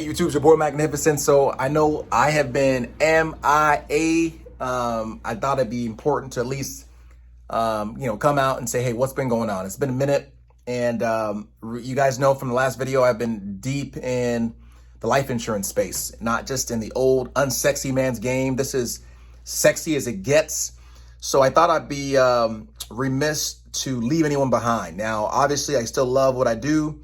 YouTube's your boy Magnificent. So I know I have been MIA. I thought it'd be important to at least, come out and say, hey, what's been going on? It's been a minute. And you guys know from the last video, I've been deep in the life insurance space, not just in the old unsexy man's game. This is sexy as it gets. So I thought I'd be remiss to leave anyone behind. Now, obviously, I still love what I do.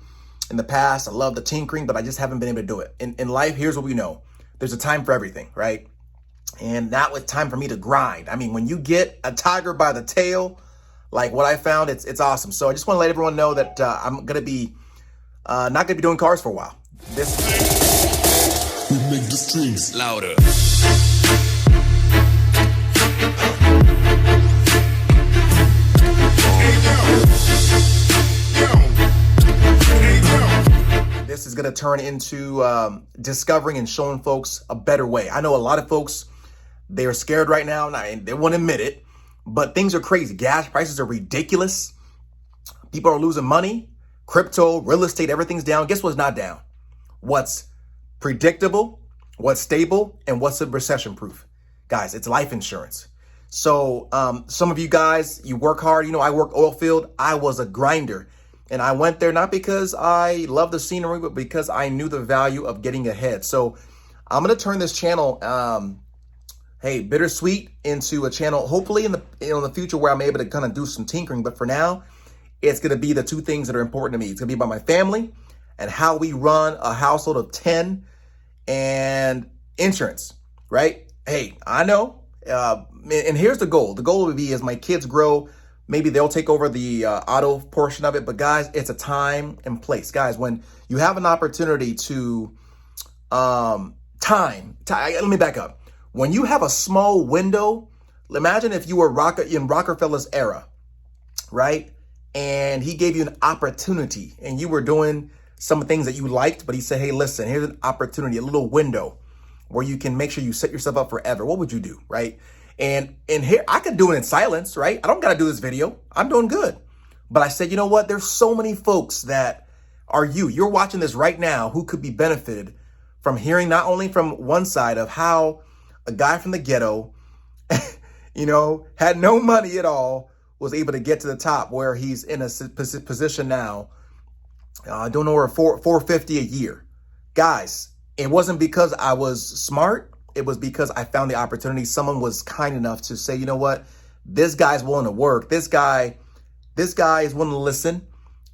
In the past, I love the tinkering, but I just haven't been able to do it. In life, here's what we know. There's a time for everything, right? And that was time for me to grind. I mean, when you get a tiger by the tail, like what I found, it's awesome. So I just want to let everyone know that I'm going to be not going to be doing cars for a while. We make the streams louder. This is going to turn into discovering and showing folks a better way. I know a lot of folks, they are scared right now and they won't admit it, but things are crazy. Gas prices are ridiculous. People are losing money. Crypto, real estate, everything's down. Guess what's not down? What's predictable, what's stable, and what's recession proof? Guys, it's life insurance. So some of you guys, you work hard. You know, I work oil field. I was a grinder. And I went there not because I love the scenery, but because I knew the value of getting ahead. So I'm going to turn this channel, bittersweet, into a channel, hopefully in the future where I'm able to kind of do some tinkering. But for now, it's going to be the two things that are important to me. It's going to be about my family and how we run a household of 10 and insurance, right? Hey, I know. And here's the goal. The goal would be as my kids grow, maybe they'll take over the auto portion of it. But guys, it's a time and place. Guys, when you have an opportunity to let me back up. When you have a small window, imagine if you were in Rockefeller's era, right? And he gave you an opportunity and you were doing some things that you liked, but he said, hey, listen, here's an opportunity, a little window where you can make sure you set yourself up forever. What would you do, right? And here, I could do it in silence, right? I don't got to do this video. I'm doing good. But I said, you know what? There's so many folks that are you're watching this right now who could be benefited from hearing not only from one side of how a guy from the ghetto, had no money at all, was able to get to the top where he's in a position now. I don't know, where $450 a year. Guys, it wasn't because I was smart. It was because I found the opportunity. Someone was kind enough to say, you know what? This guy's willing to work. This guy is willing to listen.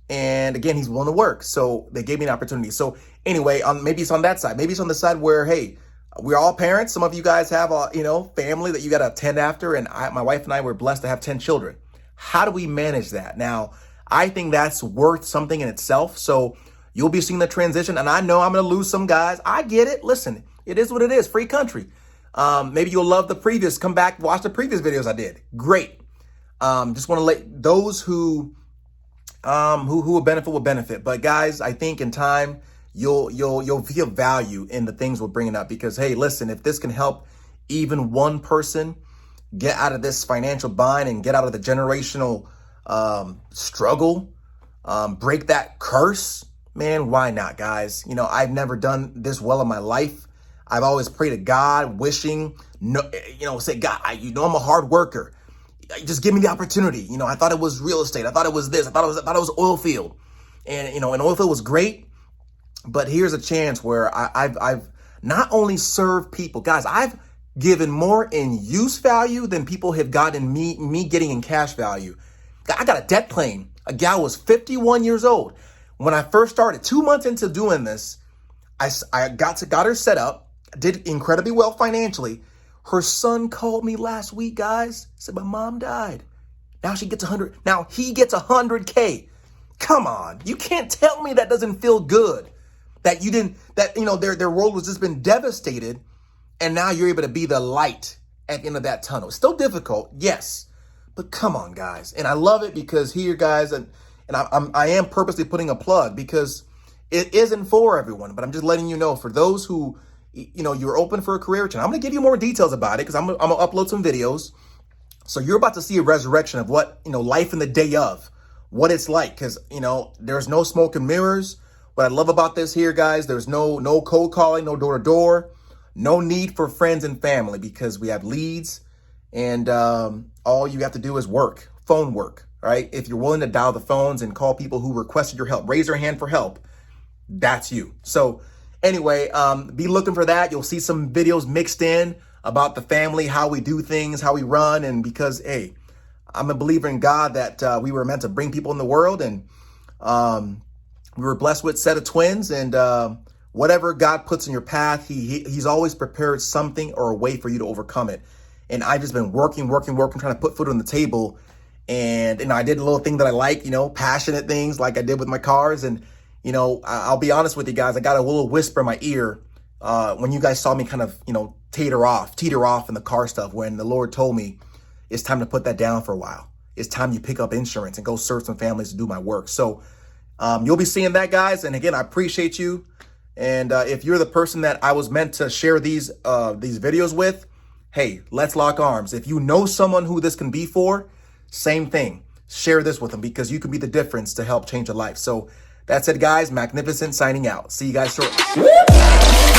And again, he's willing to work. So they gave me an opportunity. So anyway, maybe it's on that side. Maybe it's on the side where, hey, we're all parents. Some of you guys have a, family that you got to attend after. And my wife and I were blessed to have 10 children. How do we manage that? Now, I think that's worth something in itself. So you'll be seeing the transition. And I know I'm going to lose some guys. I get it. Listen. It is what it is. Free country. Maybe you'll love the previous. Come back, watch the previous videos I did. Great. Just want to let those who will benefit. But guys, I think in time you'll feel value in the things we're bringing up because hey, listen, if this can help even one person get out of this financial bind and get out of the generational struggle, break that curse, man, why not, guys? I've never done this well in my life. I've always prayed to God, wishing, say, God, I'm a hard worker. Just give me the opportunity. I thought it was real estate. I thought it was this. I thought it was oil field. And, and oil field was great. But here's a chance where I've not only served people, guys, I've given more in use value than people have gotten me getting in cash value. I got a debt claim. A gal was 51 years old. When I first started, 2 months into doing this, I got her set up. Did incredibly well financially. Her son called me last week, guys. Said my mom died. Now she gets 100. Now he gets 100K. Come on, you can't tell me that doesn't feel good. That their world was just been devastated, and now you're able to be the light at the end of that tunnel. It's still difficult, yes, but come on, guys. And I love it because here, guys, and I am purposely putting a plug because it isn't for everyone. But I'm just letting you know for those who. You're open for a career change. I'm going to give you more details about it because I'm going to upload some videos. So you're about to see a resurrection of what, life in the day of, what it's like. Because, there's no smoke and mirrors. what I love about this here, guys, there's no cold calling, no door to door, no need for friends and family because we have leads, and all you have to do is work, phone work, right? If you're willing to dial the phones and call people who requested your help, raise your hand for help, that's you. So anyway, be looking for that. You'll see some videos mixed in about the family, how we do things, how we run. And because, hey, I'm a believer in God that we were meant to bring people in the world, and we were blessed with a set of twins, and whatever God puts in your path, he's always prepared something or a way for you to overcome it. And I've just been working, trying to put food on the table. And I did a little thing that I like, passionate things like I did with my cars. And I'll be honest with you guys, I got a little whisper in my ear when you guys saw me kind of, teeter off in the car stuff, when the Lord told me it's time to put that down for a while. It's time you pick up insurance and go serve some families to do my work. So you'll be seeing that, guys. And again, I appreciate you. And if you're the person that I was meant to share these videos with, hey, let's lock arms. If you know someone who this can be for, same thing. Share this with them, because you can be the difference to help change a life. So that's it, guys. Magnificent signing out. See you guys shortly.